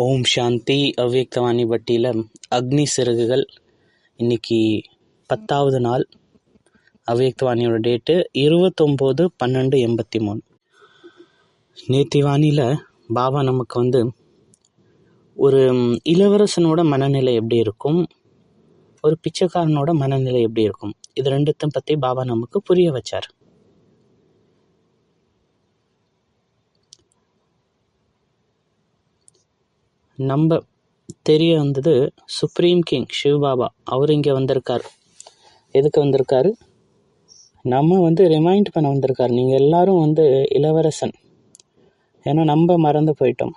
ஓம் சாந்தி. அவ்யக்தவாணி வட்டியில் அக்னி சிறகுகள் இன்னைக்கு 10வது நாள். அவ்யக்தவாணியோட டேட்டு 29/12/83. நேத்தி வாணியில் பாபா நமக்கு ஒரு இளவரசனோட மனநிலை எப்படி இருக்கும், ஒரு பிச்சைக்காரனோட மனநிலை எப்படி இருக்கும், இது ரெண்டுத்தையும் பற்றி பாபா நமக்கு புரிய வச்சார். நம்ம தெரிய வந்தது சுப்ரீம் கிங் சிவபாபா அவர் இங்கே வந்திருக்கார். எதுக்கு வந்திருக்காரு? நம்ம ரிமைண்ட் பண்ண வந்திருக்காரு. நீங்கள் எல்லாரும் இளவரசன். ஏன்னா நம்ம மறந்து போயிட்டோம்,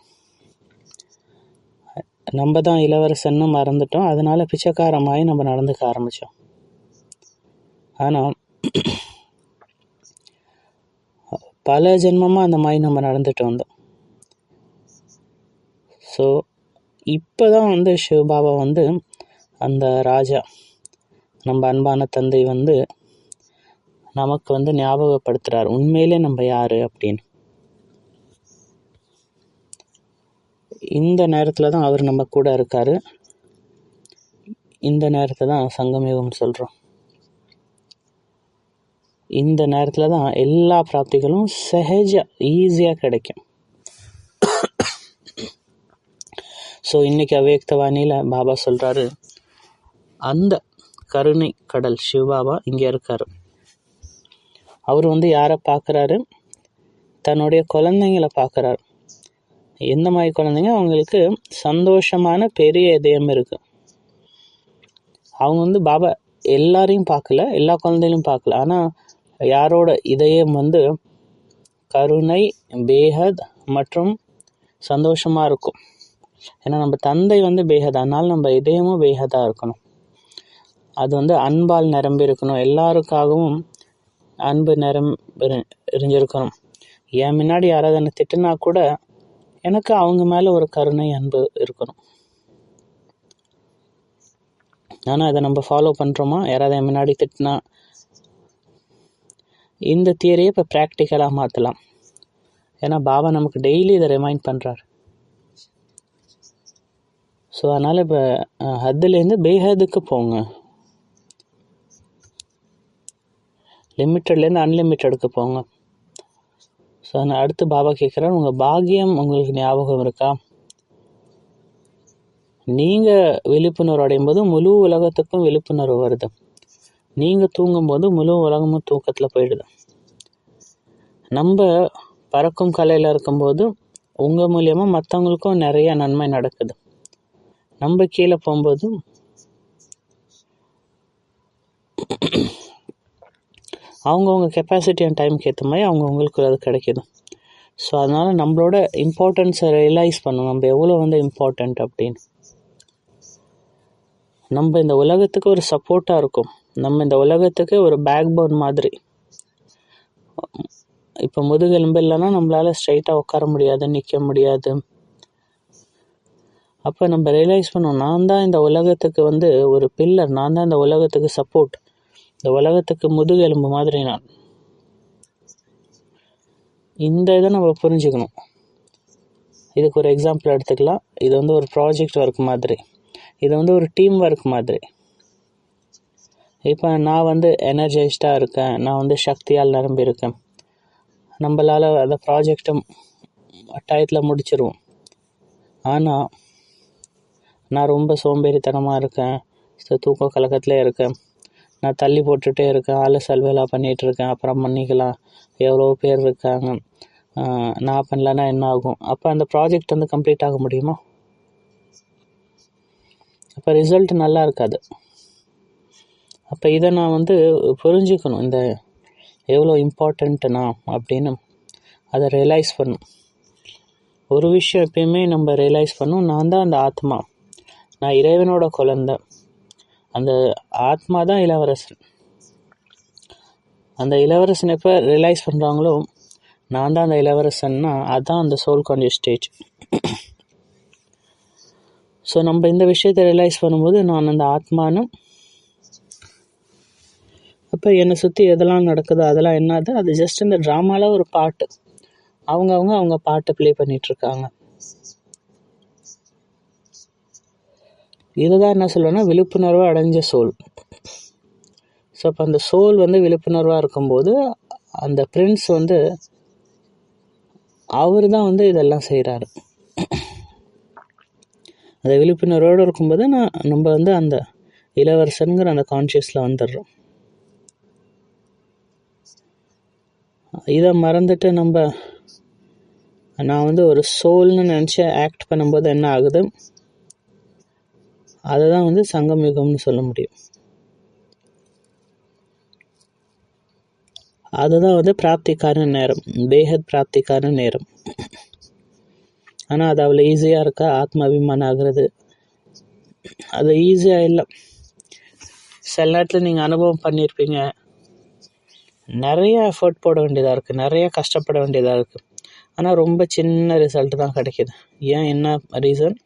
நம்ம தான் இளவரசன்னு மறந்துட்டோம். அதனால பிச்சைக்காரமாயி நம்ம நடந்துக்க ஆரம்பித்தோம். ஆனால் பல ஜென்மமாக அந்த மாதிரி நம்ம நடந்துட்டு வந்தோம். ஸோ இப்போ தான் சிவபாபா அந்த ராஜா, நம்ம அன்பான தந்தை நமக்கு ஞாபகப்படுத்துகிறார் உண்மையிலே நம்ம யார் அப்படின்னு. இந்த நேரத்தில் தான் அவர் நம்ம கூட இருக்கார். இந்த நேரத்தை தான் சங்கமயுகம் சொல்கிறோம். இந்த நேரத்தில் தான் எல்லா பிராப்திகளும் ஈஸியாக கிடைக்கும். ஸோ இன்றைக்கி அவ்யக்தவாணியில் பாபா சொல்கிறாரு, அந்த கருணை கடல் சிவபாபா இங்கே இருக்கார். அவர் யாரை பார்க்குறாரு? தன்னுடைய குழந்தைங்களை பார்க்குறாரு. எந்த மாதிரி குழந்தைங்க? அவங்களுக்கு சந்தோஷமான பெரிய இதயம் இருக்குது. அவங்க பாபா எல்லாரையும் பார்க்கல, எல்லா குழந்தைகளையும் பார்க்கல. ஆனால் யாரோட இதயம் கருணை, பேஹத் மற்றும் சந்தோஷமாக இருக்கும். ஏன்னா நம்ம தந்தை பேஹத், அதனால் நம்ம இதயமும் பேஹதாக இருக்கணும். அது அன்பால் நிரம்பி இருக்கணும். எல்லாருக்காகவும் அன்பு எரிஞ்சிருக்கணும். என் முன்னாடி யாராவது என்னை திட்டுனா கூட எனக்கு அவங்க மேலே ஒரு கருணை, அன்பு இருக்கணும். ஆனால் அதை நம்ம ஃபாலோ பண்ணுறோமா? யாராவது என் முன்னாடி திட்டினா இந்த தியரியை இப்போ ப்ராக்டிக்கலாக மாற்றலாம். ஏன்னா பாபா நமக்கு டெய்லி இதை ரிமைண்ட் பண்ணுறார். ஸோ அதனால் இப்போ ஹத்துலேருந்து பேஹதுக்கு போங்க, லிமிட்டட்லேருந்து அன்லிமிட்டடுக்கு போங்க. ஸோ அதனால் அடுத்து பாபா கேட்குறாரு, உங்கள் பாக்கியம் உங்களுக்கு ஞாபகம் இருக்கா? நீங்கள் விழிப்புணர்வு அடையும் போது முழு உலகத்துக்கும் விழிப்புணர்வு வருது. நீங்கள் தூங்கும்போது முழு உலகமும் தூக்கத்தில் போயிடுது. நம்ம பறக்கும் கலையில் இருக்கும்போது உங்கள் மூலியமாக மற்றவங்களுக்கும் நிறைய நன்மை நடக்குது. நம்ம கீழே போகும்போது அவங்கவுங்க கெப்பாசிட்டி அண்ட் டைமுக்கு ஏற்ற மாதிரி அவங்கவுங்களுக்கு அது கிடைக்கிது. ஸோ அதனால் நம்மளோட இம்பார்ட்டன்ஸை ரியலைஸ் பண்ணணும், நம்ம எவ்வளோ இம்பார்ட்டண்ட் அப்படின்னு. நம்ம இந்த உலகத்துக்கு ஒரு சப்போர்ட்டாக இருக்கும். நம்ம இந்த உலகத்துக்கு ஒரு பேக் போன் மாதிரி. இப்போ முதுகெலும்பு இல்லைன்னா நம்மளால் ஸ்ட்ரைட்டாக உட்கார முடியாது, நிற்க முடியாது. அப்போ நம்ம ரியலைஸ் பண்ணோம், நான் தான் இந்த உலகத்துக்கு ஒரு பில்லர், நான் தான் இந்த உலகத்துக்கு சப்போர்ட், இந்த உலகத்துக்கு முதுகெலும்பு மாதிரி நான். இந்த இதை நம்ம புரிஞ்சுக்கணும். இதுக்கு ஒரு எக்ஸாம்பிள் எடுத்துக்கலாம். இது ஒரு ப்ராஜெக்ட் ஒர்க் மாதிரி, இது ஒரு டீம் ஒர்க் மாதிரி. இப்போ நான் எனர்ஜைஸ்டாக இருக்கேன், நான் சக்தியால் நிரம்பி இருக்கேன். நம்மளால் அந்த ப்ராஜெக்டை டயத்தில் முடிச்சிருவோம். ஆனால் நான் ரொம்ப சோம்பேறித்தனமாக இருக்கேன், தூக்க கலக்கத்திலே இருக்கேன், நான் தள்ளி போட்டுகிட்டே இருக்கேன், சல்வேலாக பண்ணிகிட்ருக்கேன், அப்புறம் பண்ணிக்கலாம், எவ்வளோ பேர் இருக்காங்க, நான் பண்ணலன்னா என்ன ஆகும்? அப்போ அந்த ப்ராஜெக்ட் கம்ப்ளீட் ஆக முடியுமா? அப்போ ரிசல்ட் நல்லா இருக்காது. அப்போ இதை நான் புரிஞ்சுக்கணும், இந்த எவ்வளோ இம்பார்ட்டண்ட்டு நான் அப்படின்னு அதை ரியலைஸ் பண்ணும். ஒரு விஷயம் எப்பயுமே நம்ம ரியலைஸ் பண்ணும், நான் தான் அந்த ஆத்மா, நான் இறைவனோட குழந்தை, அந்த ஆத்மா தான் இளவரசன். அந்த இளவரசன் எப்போ ரியலைஸ் பண்ணுறாங்களோ நான் தான் அந்த இளவரசன்னா அதுதான் அந்த சோல் கான்ஷியஸ் ஸ்டேஜ். ஸோ நம்ம இந்த விஷயத்தை ரியலைஸ் பண்ணும்போது நான் அந்த ஆத்மானு, அப்போ என்னை சுற்றி எதெல்லாம் நடக்குதோ அதெல்லாம் என்னது, அது ஜஸ்ட் இந்த ட்ராமாவில் ஒரு பாட்டு. அவங்க பாட்டு ப்ளே பண்ணிகிட்ருக்காங்க. இதுதான் என்ன சொல்லுவேன்னா விழிப்புணர்வு அடைஞ்ச சோல். ஸோ அப்போ அந்த சோல் வந்து விழிப்புணர்வாக இருக்கும்போது அந்த பிரின்ஸ் வந்து அவர் தான் வந்து இதெல்லாம் செய்கிறாரு. அந்த விழிப்புணர்வோடு இருக்கும்போது நம்ம வந்து அந்த இளவரசனுங்கிற அந்த கான்ஷியஸில் வந்துடுறோம். இதை மறந்துட்டு நான் வந்து ஒரு சோல்னு நினச்சி ஆக்ட் பண்ணும்போது என்ன ஆகுது, அதை தான் வந்து சங்கம் யுகம்னு சொல்ல முடியும். அதுதான் வந்து பிராப்திக்கான நேரம், பேஹத் பிராப்திக்கான நேரம். ஆனால் அது அவ்வளோ ஈஸியாக இருக்கா ஆத்மாபிமானம் ஆகிறது? அது ஈஸியாக இல்லை. சில நேரத்தில் நீங்கள் அனுபவம் பண்ணியிருப்பீங்க, நிறைய எஃபர்ட் போட வேண்டியதாக இருக்குது, நிறைய கஷ்டப்பட வேண்டியதாக இருக்குது, ஆனால் ரொம்ப சின்ன ரிசல்ட் தான் கிடைக்கிது. ஏன், என்ன ரீசன்?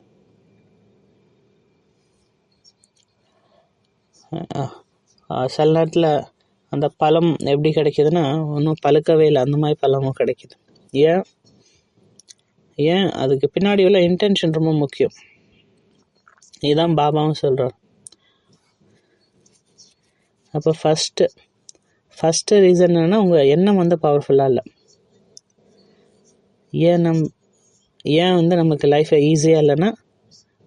சில நேரத்தில் அந்த பழம் எப்படி கிடைக்கிதுன்னா ஒன்றும் பழுக்கவே இல்லை, அந்த மாதிரி பழமும் கிடைக்கிது. ஏன் அதுக்கு பின்னாடி உள்ள இன்டென்ஷன் ரொம்ப முக்கியம். இதுதான் பாபாவும் சொல்கிறார். அப்போ ஃபஸ்ட்டு ரீசன் என்னென்னா உங்கள் எண்ணம் வந்து பவர்ஃபுல்லாக இல்லை. ஏன் வந்து நமக்கு லைஃப்பை ஈஸியாக இல்லைன்னா,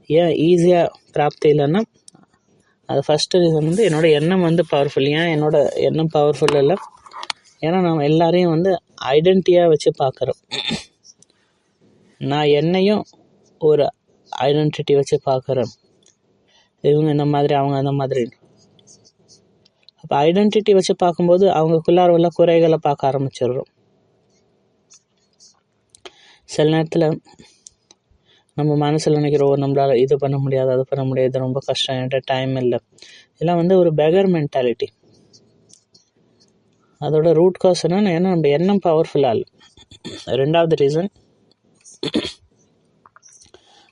ஏன் ஈஸியாக பிராப்தி இல்லைன்னா, அது ஃபஸ்ட்டு ரீசன் வந்து என்னோடய எண்ணம் வந்து பவர்ஃபுல். ஏன் என்னோடய எண்ணம் பவர்ஃபுல் இல்லை? ஏன்னா நம்ம எல்லாரையும் வந்து ஐடென்டிட்டியாக வச்சு பார்க்குறோம். நான் என்னையும் ஒரு ஐடென்டிட்டி வச்சு பார்க்குறேன். இவங்க இந்த மாதிரி, அவங்க அந்த மாதிரி. அப்போ ஐடென்டிட்டி வச்சு பார்க்கும்போது அவங்களுக்குள்ளார உள்ள குறைகளை பார்க்க ஆரம்பிச்சிடுறோம். சில நேரத்தில் நம்ம மனசில் நினைக்கிறோம், நம்மளால் இது பண்ண முடியாது, அது பண்ண முடியாது, ரொம்ப கஷ்டம், என்கிட்ட டைம் இல்லை. இதெல்லாம் வந்து ஒரு பெகர் மென்டாலிட்டி. அதோட ரூட் காஸ் என்னன்னா நம்ம எண்ணம் பவர்ஃபுல்லாக இல்லை. ரெண்டாவது ரீசன்,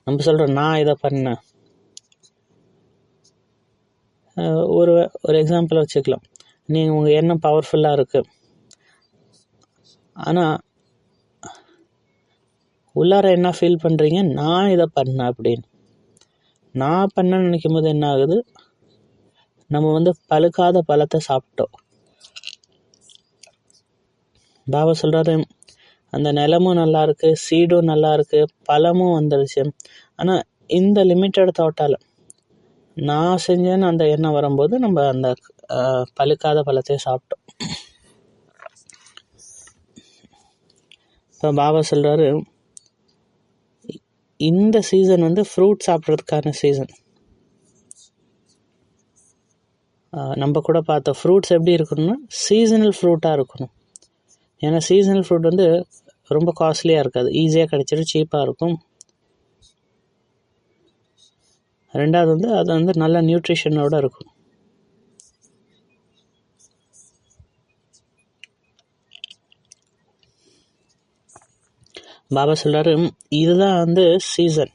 நம்ம சொல்கிறோம் நான் இதை பண்ணேன். ஒரு எக்ஸாம்பிள் வச்சுக்கலாம். நீங்கள் உங்கள் எண்ணம் பவர்ஃபுல்லாக இருக்குது, ஆனால் உள்ளார என்ன ஃபீல் பண்ணுறீங்க, நான் இதை பண்ணேன் அப்படின்னு. நான் பண்ணேன்னு நினைக்கும் போது என்ன ஆகுது, நம்ம வந்து பழுக்காத பழத்தை சாப்பிட்டோம். பாபா சொல்கிறாரு, அந்த நிலமும் நல்லா இருக்குது, சீடும் நல்லா இருக்குது, பழமும் வந்துடுச்சு. ஆனால் இந்த லிமிட்டட் தாட்டால் நான் செஞ்சேன்னு அந்த எண்ணம் வரும்போது நம்ம அந்த பழுக்காத பழத்தை சாப்பிட்டோம். இப்போ பாபா சொல்கிறாரு, இந்த சீசன் வந்து ஃப்ரூட் சாப்பிட்றதுக்கான சீசன். நம்ம கூட பார்த்த ஃப்ரூட்ஸ் எப்படி இருக்கணும்னா சீசனல் ஃப்ரூட்டாக இருக்கணும். ஏன்னா சீசனல் ஃப்ரூட் வந்து ரொம்ப காஸ்ட்லியாக இருக்காது, ஈஸியாக கிடைச்சிடும், சீப்பாக இருக்கும். ரெண்டாவது வந்து அது வந்து நல்ல நியூட்ரிஷனோடு இருக்கும். பாபா சொல்கிறாரு, இதுதான் வந்து சீசன்,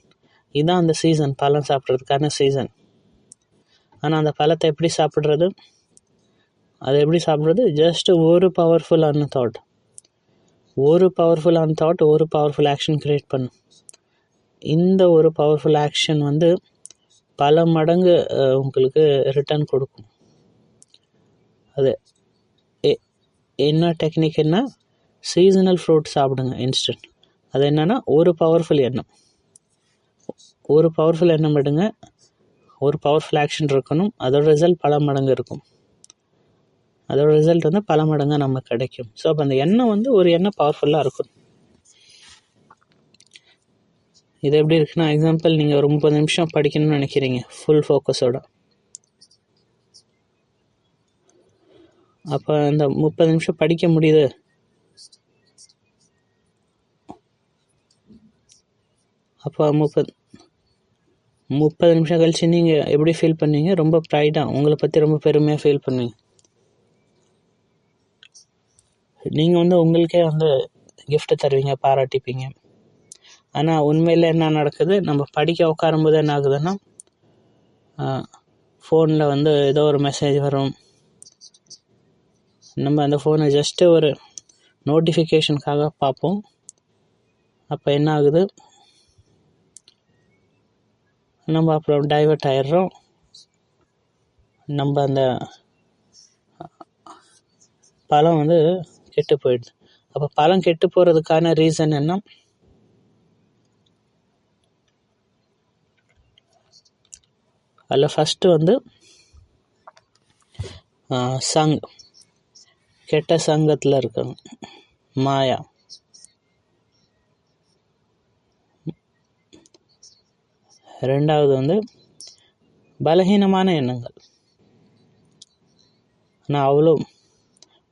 இதுதான் அந்த சீசன், பழம் சாப்பிட்றதுக்கான சீசன். ஆனால் அந்த பழத்தை எப்படி சாப்பிட்றது, அதை எப்படி சாப்பிட்றது? ஜஸ்ட் ஒரு பவர்ஃபுல்லான தாட், ஒரு பவர்ஃபுல் ஆக்ஷன் க்ரியேட் பண்ணும். இந்த ஒரு பவர்ஃபுல் ஆக்ஷன் வந்து பல மடங்கு உங்களுக்கு ரிட்டர்ன் கொடுக்கும். அது என்ன டெக்னிக்னா, சீசனல் ஃப்ரூட் சாப்பிடுங்க இன்ஸ்டன்ட். அது என்னென்னா ஒரு பவர்ஃபுல் எண்ணம் எடுங்க, ஒரு பவர்ஃபுல் ஆக்ஷன் இருக்கணும், அதோட ரிசல்ட் பல மடங்கு இருக்கும். அதோட ரிசல்ட் வந்து பல மடங்கு நமக்கு கிடைக்கும். ஸோ அப்போ அந்த எண்ணம் வந்து ஒரு எண்ணம் பவர்ஃபுல்லாக இருக்கும். இது எப்படி இருக்குன்னா, எக்ஸாம்பிள் நீங்கள் ஒரு 30 நிமிஷம் படிக்கணும்னு நினைக்கிறீங்க ஃபுல் ஃபோக்கஸோட. அப்போ அந்த 30 நிமிஷம் படிக்க முடியுது. அப்போ 30 நிமிஷம் கழிச்சு நீங்கள் எப்படி ஃபீல் பண்ணுவீங்க? ரொம்ப ப்ரைடாக, உங்களை பற்றி ரொம்ப பெருமையாக ஃபீல் பண்ணுவீங்க. நீங்கள் வந்து உங்களுக்கே வந்து கிஃப்ட் தருவீங்க, பாராட்டிப்பீங்க. ஆனால் உண்மையில் என்ன நடக்குது, நம்ம படிக்க உட்காரும்போது என்ன ஆகுதுன்னா, ஃபோனில் வந்து ஏதோ ஒரு மெசேஜ் வரும். நம்ம அந்த ஃபோனை ஜஸ்ட்டு ஒரு நோட்டிஃபிகேஷனுக்காக பார்ப்போம். அப்போ என்ன ஆகுது, நம்ம அப்புறம் டைவர்ட் ஆயிடுறோம். நம்ம அந்த பழம் வந்து கெட்டு போயிடுது. அப்போ பழம் கெட்டு போகிறதுக்கான ரீசன் என்ன? அதில் ஃபஸ்ட்டு வந்து கெட்ட சங்கத்தில் இருக்காங்க, மாயா. ரெண்டாவது வந்து பலகீனமான எண்ணங்கள்.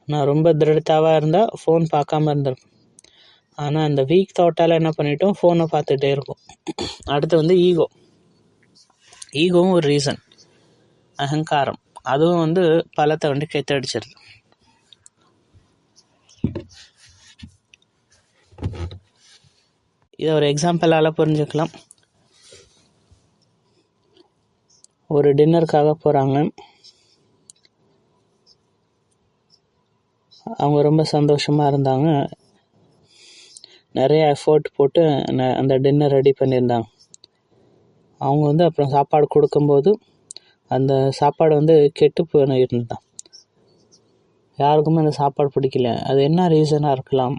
நான் ரொம்ப திருடத்தாவாக இருந்தால் ஃபோன் பார்க்காம இருந்திருப்பேன். ஆனால் அந்த வீக் தாட்டால் என்ன பண்ணிட்டோம், ஃபோனை பார்த்துட்டே இருக்கும். அடுத்து வந்து ஈகோவும் ஒரு ரீசன். அகங்காரம், அதுவும் வந்து பழத்தை வந்து கெத்தடிச்சிருது. இதை ஒரு எக்ஸாம்பிளால் புரிஞ்சுக்கலாம். ஒரு டின்னருக்காக போகிறாங்க. அவங்க ரொம்ப சந்தோஷமாக இருந்தாங்க. நிறைய எஃபோர்ட் போட்டு அந்த டின்னர் ரெடி பண்ணியிருந்தாங்க. அவங்க வந்து அப்புறம் சாப்பாடு கொடுக்கும்போது அந்த சாப்பாடு வந்து கெட்டு போயிருந்தான். யாருக்குமே அந்த சாப்பாடு பிடிக்கல. அது என்ன ரீசனாக இருக்கலாம்?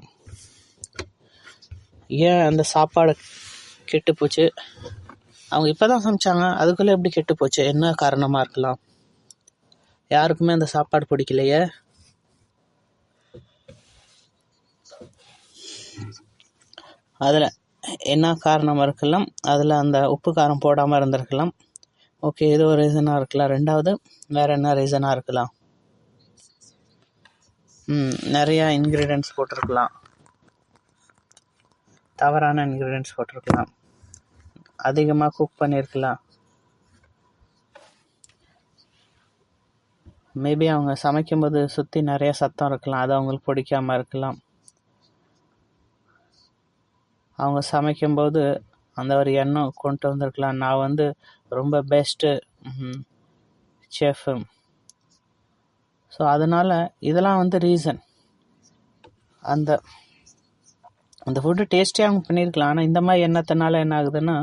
ஏன் அந்த சாப்பாடு கெட்டு போச்சு? அவங்க இப்போ தான் சமைச்சாங்க, அதுக்குள்ளே எப்படி கெட்டு போச்சு? என்ன காரணமாக இருக்கலாம்? யாருக்குமே அந்த சாப்பாடு பிடிக்கலையே. அதில் என்ன காரணமாக இருக்கலாம்? அதில் அந்த உப்பு காரம் போடாமல் இருந்திருக்கலாம். ஓகே, இது ஒரு ரீசனாக இருக்கலாம். ரெண்டாவது வேறு என்ன ரீசனாக இருக்கலாம்? நிறையா இன்க்ரீடியன்ட்ஸ் போட்டிருக்கலாம், தவறான இன்க்ரீடியன்ட்ஸ் போட்டிருக்கலாம், அதிகமாக குக் பண்ணியிருக்கலாம். மேபி அவங்க சமைக்கும்போது சுற்றி நிறைய சத்தம் இருக்கலாம், அது அவங்களுக்கு பிடிக்காமல் இருக்கலாம். அவங்க சமைக்கும்போது அந்த ஒரு எண்ணம் கொண்டு வந்திருக்கலாம், நான் வந்து ரொம்ப பெஸ்ட்டு செஃப். ஸோ அதனால் இதெல்லாம் வந்து ரீசன். அந்த ஃபுட்டு டேஸ்டியாக அவங்க பண்ணியிருக்கலாம். ஆனால் இந்த மாதிரி எண்ணத்தினால என்ன ஆகுதுன்னா,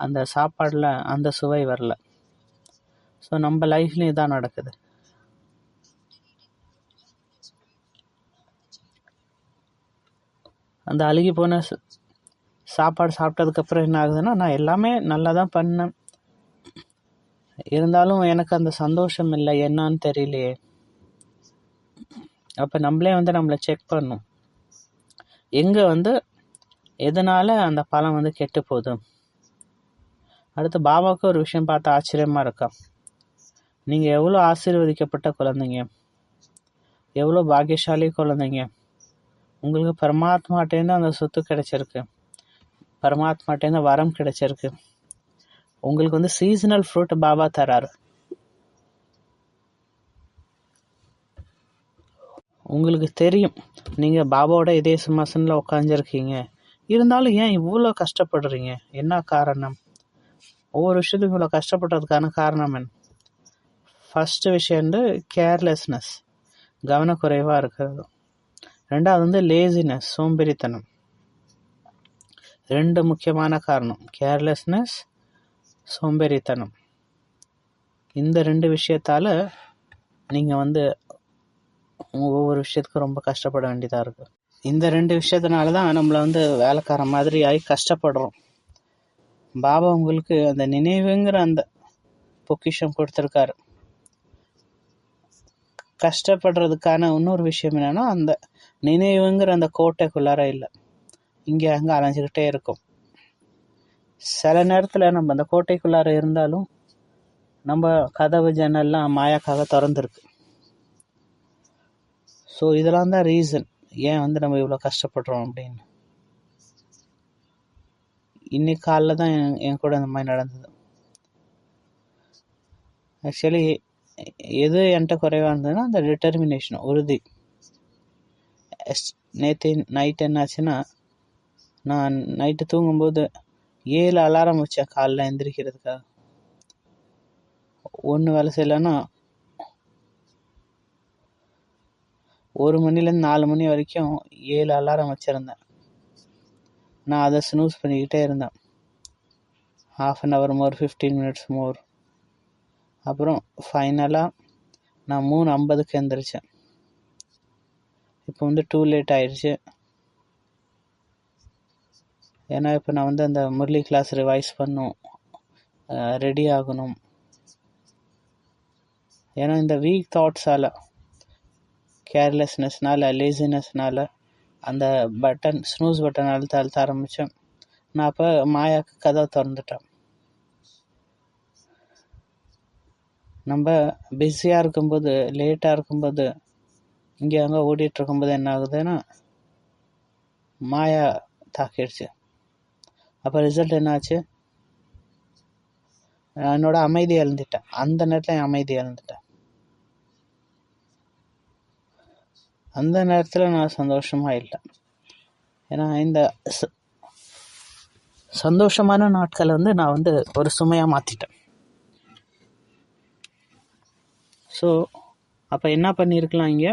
அந்த சாப்பாடில் அந்த சுவை வரல. ஸோ நம்ம லைஃப்லேயும் இதான் நடக்குது. அந்த அழுகி போன சாப்பாடு சாப்பிட்டதுக்கப்புறம் என்ன ஆகுதுன்னா, நான் எல்லாமே நல்லா தான் பண்ணேன், இருந்தாலும் எனக்கு அந்த சந்தோஷம் இல்லை, என்னான்னு தெரியலையே. அப்போ நம்மளே வந்து நம்மளை செக் பண்ணணும், எங்கே வந்து எதனால் அந்த பழம் வந்து கெட்டு போகுது. அடுத்து பாபாவுக்கு ஒரு விஷயம் பார்த்து ஆச்சரியமாக இருக்கா. நீங்கள் எவ்வளோ ஆசீர்வதிக்கப்பட்ட குழந்தைங்க, எவ்வளோ பாக்கியசாலி குழந்தைங்க. உங்களுக்கு பரமாத்மாட்டேருந்து அந்த சொத்து கிடைச்சிருக்கு, பரமாத்மாட்டேருந்து வரம் கிடைச்சிருக்கு. உங்களுக்கு வந்து சீசனல் ஃப்ரூட் பாபா தராரு. உங்களுக்கு தெரியும் நீங்கள் பாபாவோட இதே சிம்மாசனில் உட்காந்துருக்கீங்க, இருந்தாலும் ஏன் இவ்வளோ கஷ்டப்படுறீங்க? என்ன காரணம்? ஒவ்வொரு விஷயத்துக்கும் இவ்வளோ கஷ்டப்படுறதுக்கான காரணம் என்ன? ஃபஸ்ட்டு விஷயம் வந்து கேர்லெஸ்னஸ், கவனக்குறைவாக இருக்கிறது. ரெண்டாவது வந்து லேசினஸ், சோம்பேறித்தனம். ரெண்டு முக்கியமான காரணம், கேர்லெஸ்னஸ், சோம்பேறித்தனம். இந்த ரெண்டு விஷயத்தால் நீங்கள் வந்து ஒவ்வொரு விஷயத்துக்கும் ரொம்ப கஷ்டப்பட வேண்டியதாக இருக்குது. இந்த ரெண்டு விஷயத்தினால தான் நம்மளை வந்து வேலைக்கார மாதிரி ஆகி கஷ்டப்படுறோம். பாபா உங்களுக்கு அந்த நினைவுங்கிற அந்த பொக்கிஷம் கொடுத்துருக்காரு. கஷ்டப்படுறதுக்கான இன்னொரு விஷயம் என்னென்னா, அந்த நினைவுங்கிற அந்த கோட்டைக்குள்ளார இல்லை, இங்கே அங்கே அலைஞ்சிக்கிட்டே இருக்கும். சில நேரத்தில் நம்ம அந்த கோட்டைக்குள்ளார இருந்தாலும் நம்ம கதவு ஜன்னல்லாம் மாயாக்காக திறந்துருக்கு. ஸோ இதெல்லாம் தான் ரீசன் ஏன் வந்து நம்ம இவ்வளோ கஷ்டப்படுறோம் அப்படின்னு. இன்னைக்கு காலைல தான் என் கூட இந்த மாதிரி நடந்தது. ஆக்சுவலி எது என்கிட்ட குறைவாக இருந்ததுன்னா அந்த டிட்டர்மினேஷன், உறுதி. நேற்று நைட் என்னாச்சுன்னா, நான் நைட்டு தூங்கும்போது 7 அலாரம் வச்சேன் காலைல எந்திரிக்கிறதுக்காக. ஒன்று வேலை செய்யலைன்னா 1 மணிலேருந்து 4 மணி வரைக்கும் 7 அலாரம் வச்சுருந்தேன். நான் அதை ஸ்னூஸ் பண்ணிக்கிட்டே இருந்தேன். 1/2 மோர், 15 மினிட்ஸ் மோர். அப்புறம் ஃபைனலாக நான் 3:50க்கு எழுந்திரிச்சேன். இப்போ வந்து டூ லேட் ஆயிடுச்சு. ஏன்னா இப்போ நான் வந்து அந்த முரளி கிளாஸ் ரிவைஸ் பண்ணும், ரெடி ஆகணும். ஏன்னா இந்த வீக் தாட்ஸால், கேர்லெஸ்னஸ்னால, லேசினஸ்னால அந்த ஸ்னூஸ் பட்டன் அழுத்த ஆரம்பித்தேன். நான் அப்போ மாயாவுக்கு கதவை திறந்துட்டேன். நம்ம பிஸியாக இருக்கும்போது, லேட்டாக இருக்கும்போது, இங்கே அங்கே ஓடிட்டுருக்கும்போது என்ன ஆகுதுன்னா மாயா தாக்கிடுச்சு. அப்போ ரிசல்ட் என்னாச்சு? என்னோட அமைதி இழந்துட்டேன். அந்த நேரத்தில் என் அமைதி இழந்துட்டேன். அந்த நேரத்தில் நான் சந்தோஷமாக இல்லை. ஏன்னா இந்த சந்தோஷமான நாட்களை வந்து நான் வந்து ஒரு சுமையாக மாற்றிட்டேன். ஸோ அப்போ என்ன பண்ணியிருக்கலாம்? இங்கே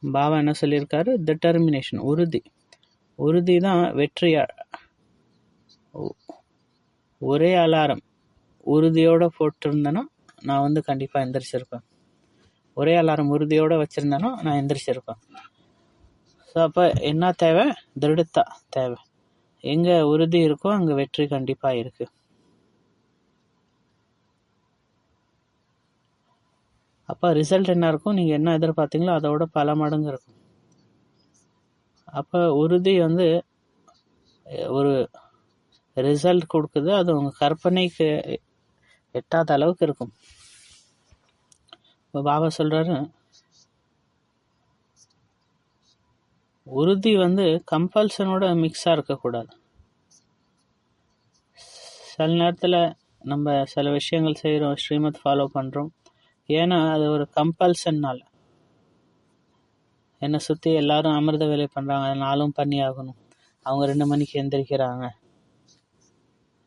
பாபா என்ன சொல்லியிருக்காரு? டிட்டர்மினேஷன், உறுதி தான் வெற்றியா. ஒரே அலாரம் உறுதியோடு போட்டிருந்தேன்னா நான் வந்து கண்டிப்பாக எந்திரிச்சிருப்பேன். ஒரே அலாரம் உறுதியோடு வச்சுருந்தேன்னா நான் எந்திரிச்சிருப்பேன். ஸோ அப்போ என்ன தேவை? திருடத்தா தேவை. எங்கே உறுதி இருக்கோ அங்கே வெற்றி கண்டிப்பாக இருக்குது. அப்போ ரிசல்ட் என்ன இருக்கும்? நீங்கள் என்ன எதிர்பார்த்தீங்களோ அதோட பல மடங்கு இருக்கும். அப்போ உறுதி வந்து ஒரு ரிசல்ட் கொடுக்குது. அது உங்கள் கற்பனைக்கு எட்டாத அளவுக்கு இருக்கும். இப்போ பாபா சொல்கிறாரு, உறுதி வந்து கம்பல்ஷனோட மிக்ஸாக இருக்கக்கூடாது. சில நேரத்தில் நம்ம சில விஷயங்கள் செய்கிறோம், ஸ்ரீமத் ஃபாலோ பண்ணுறோம். ஏன்னா அது ஒரு கம்பல்ஷன்னால். என்னை சுற்றி எல்லாரும் அமிர்த வேலை பண்ணுறாங்க, நானும் பண்ணி ஆகணும். அவங்க 2 மணிக்கு எந்திரிக்கிறாங்க,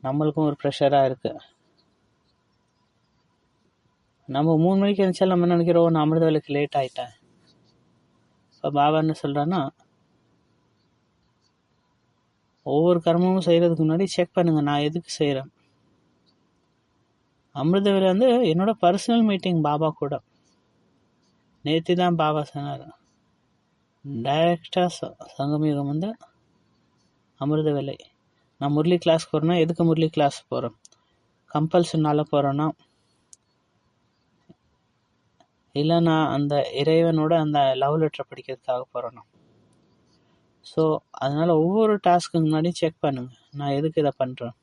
நம்மளுக்கும் ஒரு ப்ரெஷராக இருக்குது. நம்ம 3 மணிக்கு எழுந்திரிச்சாலும் நம்ம நினைக்கிறோம் நான் அமிர்த வேலைக்கு லேட் ஆகிட்டேன். இப்போ பாபா என்ன சொல்கிறான்னா, ஒவ்வொரு கர்மமும் செய்கிறதுக்கு முன்னாடி செக் பண்ணுங்கள், நான் எதுக்கு செய்கிறேன். அமிர்த வேலை வந்து என்னோட பர்சனல் மீட்டிங் பாபா கூட. நேற்று தான் பாபா சொன்னார், டைரக்டாக சங்கமயுகம் வந்து அமிர்த வேலை. நான் முரளி கிளாஸ் போகிறேன்னா எதுக்கு முரளி கிளாஸ் போகிறேன்? கம்பல்ஷனால் போகிறேன்னா, இல்லை நான் அந்த இறைவனோட அந்த லவ் லெட்டர் படிக்கிறதுக்காக போகிறேன்னா. ஸோ அதனால் ஒவ்வொரு டாஸ்க்கு முன்னாடி செக் பண்ணுங்கள், நான் எதுக்கு இதை பண்ணுறேன்.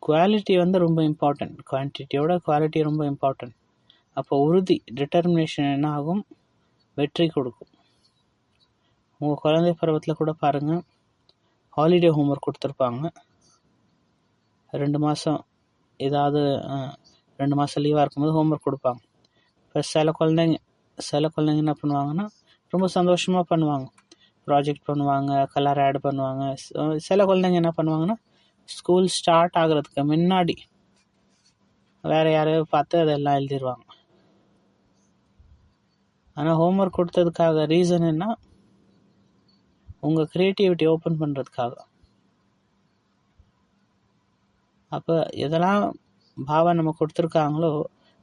குவாலிட்டி வந்து ரொம்ப இம்பார்ட்டன்ட், குவான்டிட்டியோட குவாலிட்டி ரொம்ப இம்பார்ட்டன்ட். அப்போ உறுதி, டிட்டர்மினேஷன் என்ன ஆகும்? வெற்றி கொடுக்கும். உங்கள் குழந்தை பருவத்தில் கூட பாருங்கள், ஹாலிடே ஹோம்ஒர்க் கொடுத்துருப்பாங்க. 2 மாதம் ஏதாவது 2 மாதம் லீவாக இருக்கும்போது ஹோம்ஒர்க் கொடுப்பாங்க. இப்போ சில குழந்தைங்க என்ன பண்ணுவாங்கன்னா ரொம்ப சந்தோஷமாக பண்ணுவாங்க, ப்ராஜெக்ட் பண்ணுவாங்க, கலர் ஆட் பண்ணுவாங்க. சில குழந்தைங்க என்ன பண்ணுவாங்கன்னா ஸ்கூல் ஸ்டார்ட் ஆகிறதுக்கு முன்னாடி வேறு யாரையோ பார்த்து அதெல்லாம் எழுதிடுவாங்க. ஆனால் ஹோம்ஒர்க் கொடுத்ததுக்காக ரீசன் என்ன? உங்கள் க்ரியேட்டிவிட்டி ஓப்பன் பண்ணுறதுக்காக. அப்போ எதெல்லாம் பாபா நம்ம கொடுத்துருக்காங்களோ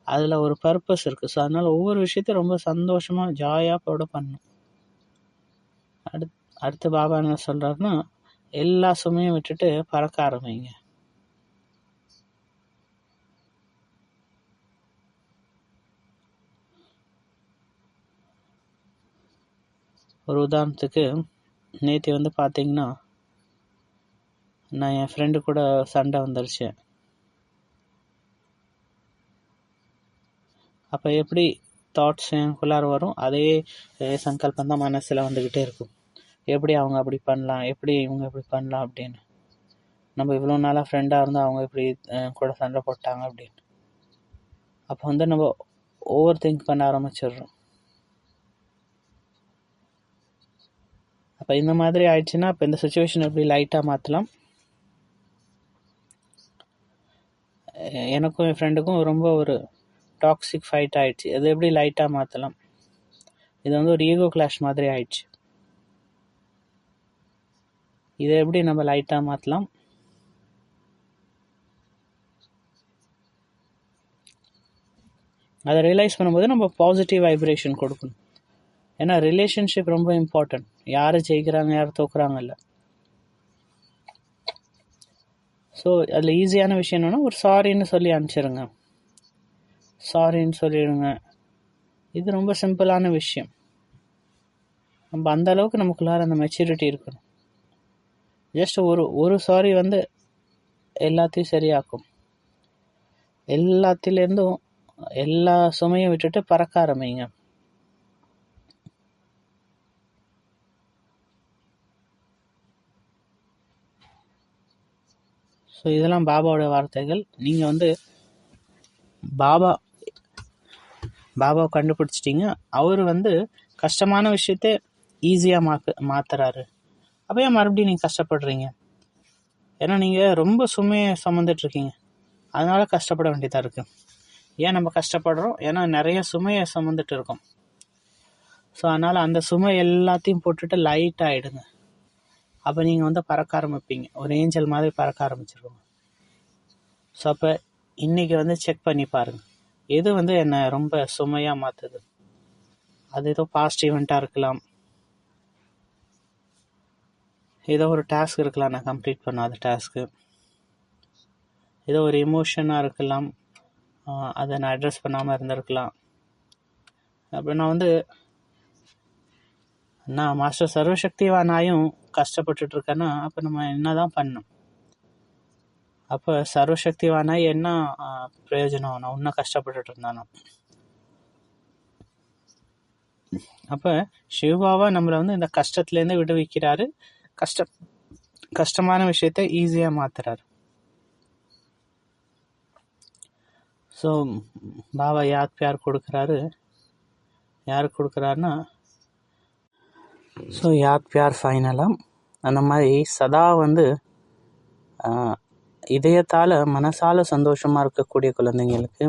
அதில் ஒரு பர்பஸ் இருக்குது. ஸோ அதனால் ஒவ்வொரு விஷயத்தையும் ரொம்ப சந்தோஷமாக ஜாயாக போட பண்ணணும். அடுத்து பாபா என்ன சொல்கிறாருன்னா, எல்லா சுமையும் விட்டுட்டு பறக்க ஆரம்பிங்க. ஒரு உதாரணத்துக்கு, நேற்று வந்து பார்த்தீங்கன்னா நான் என் ஃப்ரெண்டு கூட சண்டை வந்துருச்சு. அப்போ எப்படி தாட்ஸ் எனக்குள்ளார வரும், அதே சங்கல்பம் தான் மனசில் வந்துக்கிட்டே இருக்கும். எப்படி அவங்க அப்படி பண்ணலாம், எப்படி இவங்க இப்படி பண்ணலாம் அப்படின்னு. நம்ம இவ்வளோ நாளாக ஃப்ரெண்டாக இருந்தால் அவங்க இப்படி கூட சண்டை போட்டாங்க அப்படின்னு. அப்போ வந்து நம்ம ஓவர் திங்க் பண்ண ஆரம்பிச்சிடுறோம். அப்போ இந்த மாதிரி ஆயிடுச்சுன்னா இப்போ இந்த சுச்சுவேஷன் எப்படி லைட்டாக மாற்றலாம். எனக்கும் என் ஃப்ரெண்டுக்கும் ரொம்ப ஒரு டாக்ஸிக் ஃபைட் ஆகிடுச்சு. அது எப்படி லைட்டாக மாற்றலாம். இது வந்து ஒரு ஈகோ கிளாஷ் மாதிரி ஆயிடுச்சு. இதை எப்படி நம்ம லைட்டாக மாற்றலாம்? அதை ரியலைஸ் பண்ணும்போது நம்ம பாசிட்டிவ் வைப்ரேஷன் கொடுக்கணும். ஏன்னா ரிலேஷன்ஷிப் ரொம்ப இம்பார்ட்டன்ட். யார் ஜெயிக்கிறாங்க யார் தோக்குறாங்க இல்லை. ஸோ அதில் ஈஸியான விஷயம் என்னென்னா, ஒரு சாரின்னு சொல்லி அனுப்பிச்சிருங்க, சாரின்னு சொல்லிடுங்க. இது ரொம்ப சிம்பிளான விஷயம். நம்ம அந்த அளவுக்கு நமக்குள்ளார அந்த மெச்சூரிட்டி இருக்கணும். ஜஸ்ட் ஒரு சாரி எல்லாத்தையும் சரியாக்கும். எல்லாத்திலேருந்தும் எல்லா சுமையும் விட்டுட்டு பறக்க ஆரம்பிங்க. ஸோ இதெல்லாம் பாபாவோட வார்த்தைகள். நீங்கள் பாபாவை கண்டுபிடிச்சிட்டிங்க. அவர் கஷ்டமான விஷயத்த ஈஸியாக மாத்துறாரு. அப்போ ஏன் மறுபடியும் நீங்கள் கஷ்டப்படுறீங்க? ஏன்னா நீங்கள் ரொம்ப சுமையை சுமந்துட்டுருக்கீங்க, அதனால கஷ்டப்பட வேண்டியதாக இருக்குது. ஏன் நம்ம கஷ்டப்படுறோம்? ஏன்னா நிறைய சுமையை சுமந்துட்டு இருக்கோம். ஸோ அதனால் அந்த சுமை எல்லாத்தையும் போட்டுட்டு லைட் ஆகிடுங்க. அப்போ நீங்கள் பறக்க ஆரம்பிப்பீங்க. ஒரு ஏஞ்சல் மாதிரி பறக்க ஆரம்பிச்சிருவோங்க. ஸோ அப்போ இன்றைக்கி செக் பண்ணி பாருங்கள், எது என்னை ரொம்ப சுமையாக மாற்றுது. அது ஏதோ பாஸ்ட் ஈவெண்ட்டாக இருக்கலாம், ஏதோ ஒரு டாஸ்க் இருக்கலாம் நான் கம்ப்ளீட் பண்ணாத டாஸ்க்கு, ஏதோ ஒரு எமோஷனாக இருக்கலாம், அதை நான் அட்ரஸ் பண்ணாமல் இருந்திருக்கலாம். அப்போ நான் மாஸ்டர் சர்வசக்திவானாயும் கஷ்டப்பட்டுட்ருக்கேன்னா அப்போ நம்ம என்ன தான் பண்ணணும்? அப்போ சர்வசக்திவானாய் என்ன பிரயோஜனம்? நான் இன்னும் கஷ்டப்பட்டுட்டு இருந்தானோ. அப்போ சிவபாபா நம்மளை இந்த கஷ்டத்துலேருந்து விடுவிக்கிறாரு. கஷ்டமான விஷயத்த ஈஸியாக மாத்துறாரு. ஸோ பாபா யாத் பியார் கொடுக்குறாரு. யாருக்கு கொடுக்குறாருன்னா, ஸோ யாத் பியார் ஃபைனலாக அந்த மாதிரி சதா இதயத்தால் மனசால் சந்தோஷமாக இருக்கக்கூடிய குழந்தைங்களுக்கு,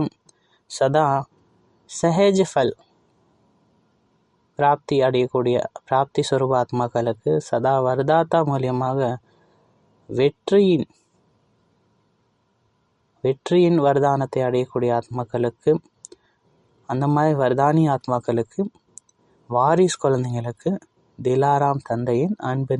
சதா சஹஜ் ஃபல் பிராப்தி அடையக்கூடிய பிராப்தி ஸ்வரூப ஆத்மாக்களுக்கு, சதா வரதாத்தா மூலியமாக வெற்றியின் வரதானத்தை அடையக்கூடிய ஆத்மாக்களுக்கு, அந்த மாதிரி வரதானி ஆத்மாக்களுக்கு, வாரிஸ் குழந்தைங்களுக்கு திலாராம் தந்தையின் அன்பு